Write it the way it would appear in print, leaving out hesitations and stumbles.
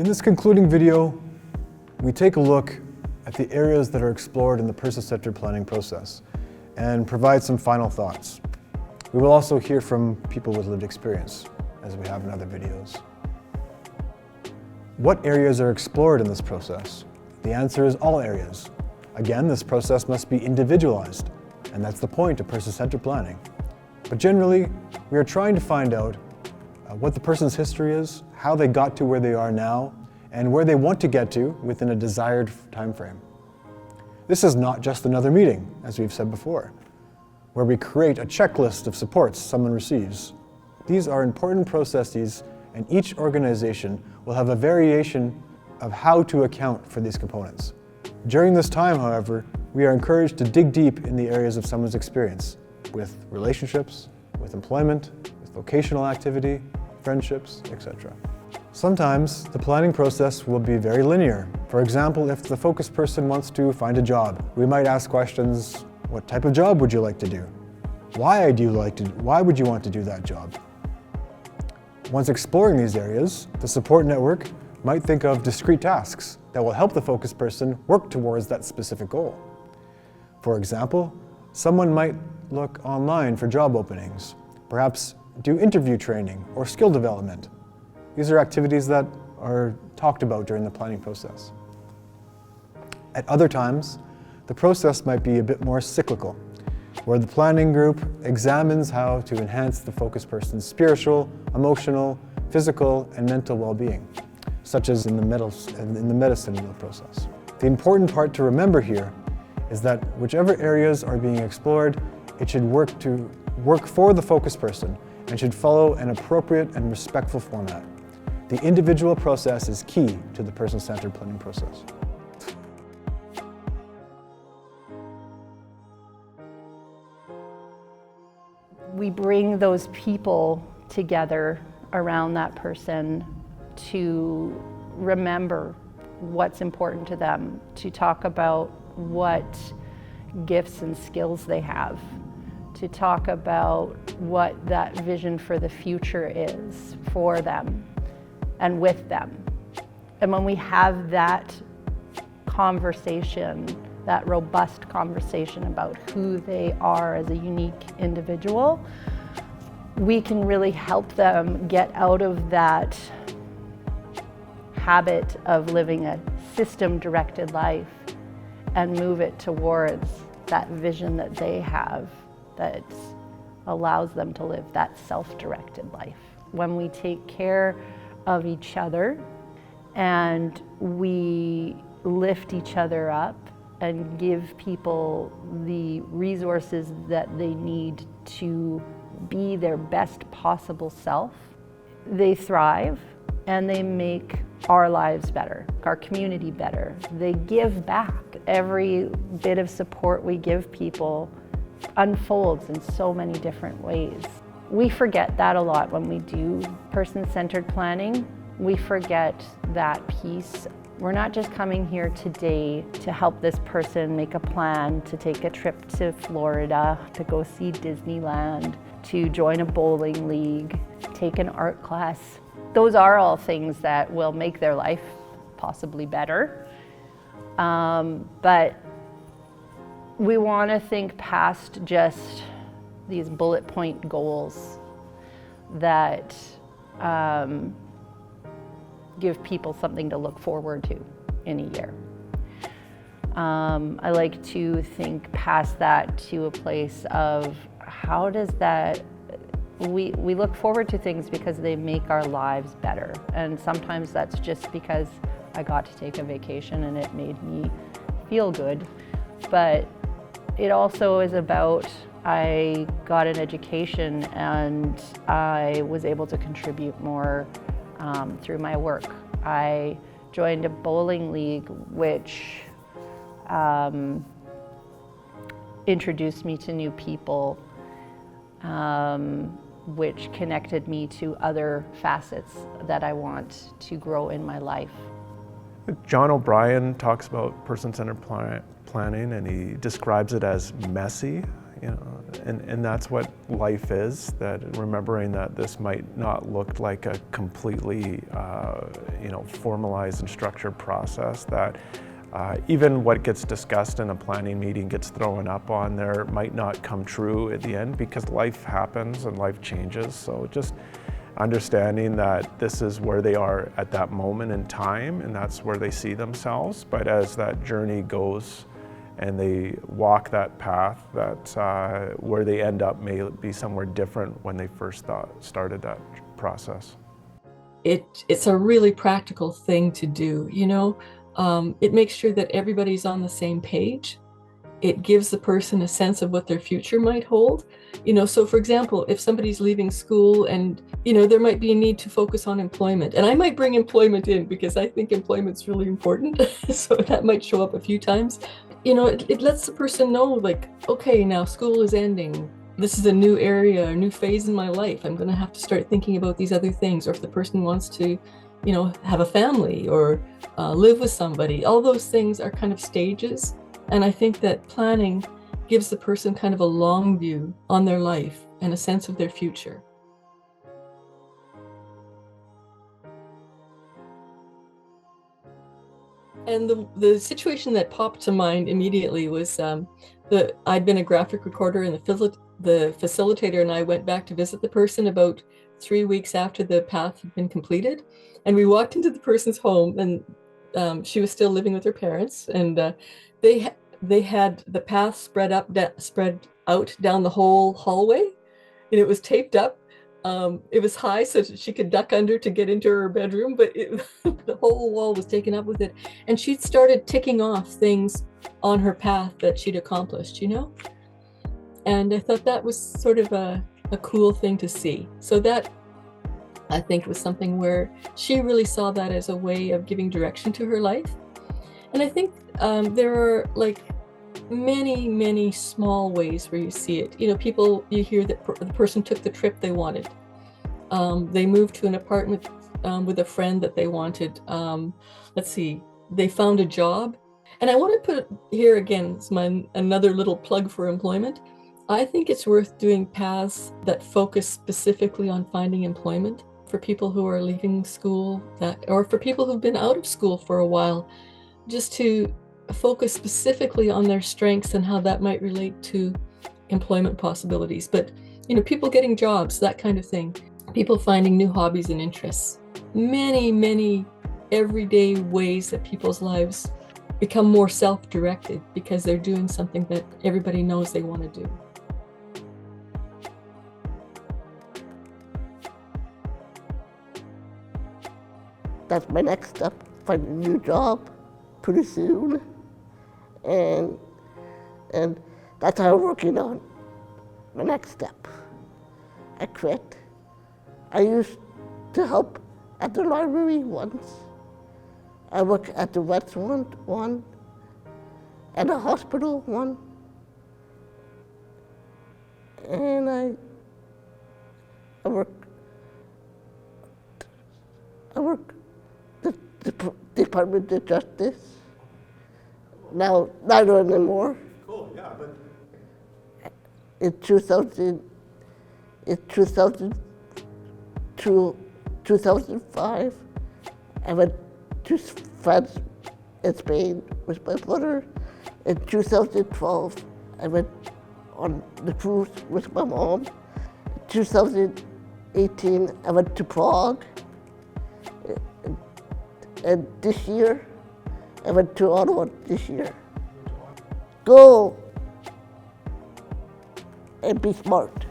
In this concluding video, we take a look at the areas that are explored in the person-centered planning process and provide some final thoughts. We will also hear from people with lived experience, as we have in other videos. What areas are explored in this process? The answer is all areas. Again, this process must be individualized, and that's the point of person-centered planning. But generally, we are trying to find out what the person's history is, how they got to where they are now, and where they want to get to within a desired time frame. This is not just another meeting, as we've said before, where we create a checklist of supports someone receives. These are important processes, and each organization will have a variation of how to account for these components. During this time, however, we are encouraged to dig deep in the areas of someone's experience, with relationships, with employment, with vocational activity, friendships, etc. Sometimes the planning process will be very linear. For example, if the focus person wants to find a job, we might ask questions: what type of job would you like to do? Why would you want to do that job? Once exploring these areas, the support network might think of discrete tasks that will help the focus person work towards that specific goal. For example, someone might look online for job openings, perhaps do interview training or skill development. These are activities that are talked about during the planning process. At other times, the process might be a bit more cyclical, where the planning group examines how to enhance the focus person's spiritual, emotional, physical, and mental well-being, such as in the medicine process. The important part to remember here is that whichever areas are being explored, it should work for the focus person and should follow an appropriate and respectful format. The individual process is key to the person-centered planning process. We bring those people together around that person to remember what's important to them, to talk about what gifts and skills they have, to talk about what that vision for the future is for them and with them. And when we have that conversation, that robust conversation about who they are as a unique individual, we can really help them get out of that habit of living a system-directed life and move it towards that vision that they have that allows them to live that self-directed life. When we take care of each other and we lift each other up and give people the resources that they need to be their best possible self, they thrive and they make our lives better, our community better. They give back. Every bit of support we give people unfolds in so many different ways. We forget that a lot when we do person-centered planning. We forget that piece. We're not just coming here today to help this person make a plan to take a trip to Florida, to go see Disneyland, to join a bowling league, take an art class. Those are all things that will make their life possibly better. But we want to think past just these bullet point goals that give people something to look forward to in a year. I like to think past that to a place of how does that, we look forward to things because they make our lives better. And sometimes that's just because I got to take a vacation and it made me feel good. But it also is about I got an education and I was able to contribute more through my work. I joined a bowling league which introduced me to new people, which connected me to other facets that I want to grow in my life. John O'Brien talks about person-centered planning and he describes it as messy. and that's what life is, that remembering that this might not look like a completely formalized and structured process, that even what gets discussed in a planning meeting gets thrown up on there might not come true at the end, because life happens and life changes. So just understanding that this is where they are at that moment in time, and that's where they see themselves. But as that journey goes and they walk that path, that where they end up may be somewhere different when they first started that process. It's a really practical thing to do, It makes sure that everybody's on the same page. It gives the person a sense of what their future might hold. So for example, if somebody's leaving school and, there might be a need to focus on employment, and I might bring employment in because I think employment's really important. So that might show up a few times. It lets the person know, like, okay, now school is ending. This is a new area, a new phase in my life. I'm going to have to start thinking about these other things. Or if the person wants to, have a family or live with somebody, all those things are kind of stages. And I think that planning gives the person kind of a long view on their life and a sense of their future. And the situation that popped to mind immediately was I'd been a graphic recorder, and the facilitator and I went back to visit the person about 3 weeks after the path had been completed. And we walked into the person's home, and she was still living with her parents, and they had the path spread out down the whole hallway, and it was taped up. It was high so she could duck under to get into her bedroom, but the whole wall was taken up with it. And she'd started ticking off things on her path that she'd accomplished, And I thought that was sort of a cool thing to see. So that, I think, was something where she really saw that as a way of giving direction to her life. And I think there are like many, many small ways where you see it. You hear that the person took the trip they wanted. They moved to an apartment with a friend that they wanted. They found a job. And I want to put here again, it's another little plug for employment. I think it's worth doing paths that focus specifically on finding employment for people who are leaving school, or for people who've been out of school for a while, just to focus specifically on their strengths and how that might relate to employment possibilities. But, people getting jobs, that kind of thing, people finding new hobbies and interests, many, many everyday ways that people's lives become more self-directed because they're doing something that everybody knows they want to do. That's my next step, find a new job pretty soon. And that's how I'm working on my next step. I quit. I used to help at the library once. I work at the restaurant one, at the hospital one. And I work the Department of Justice. Now, not anymore. Cool, yeah, but In 2005, I went to France and Spain with my brother. In 2012, I went on the cruise with my mom. In 2018, I went to Prague. And this year, I went to Ottawa this year. Go and be smart.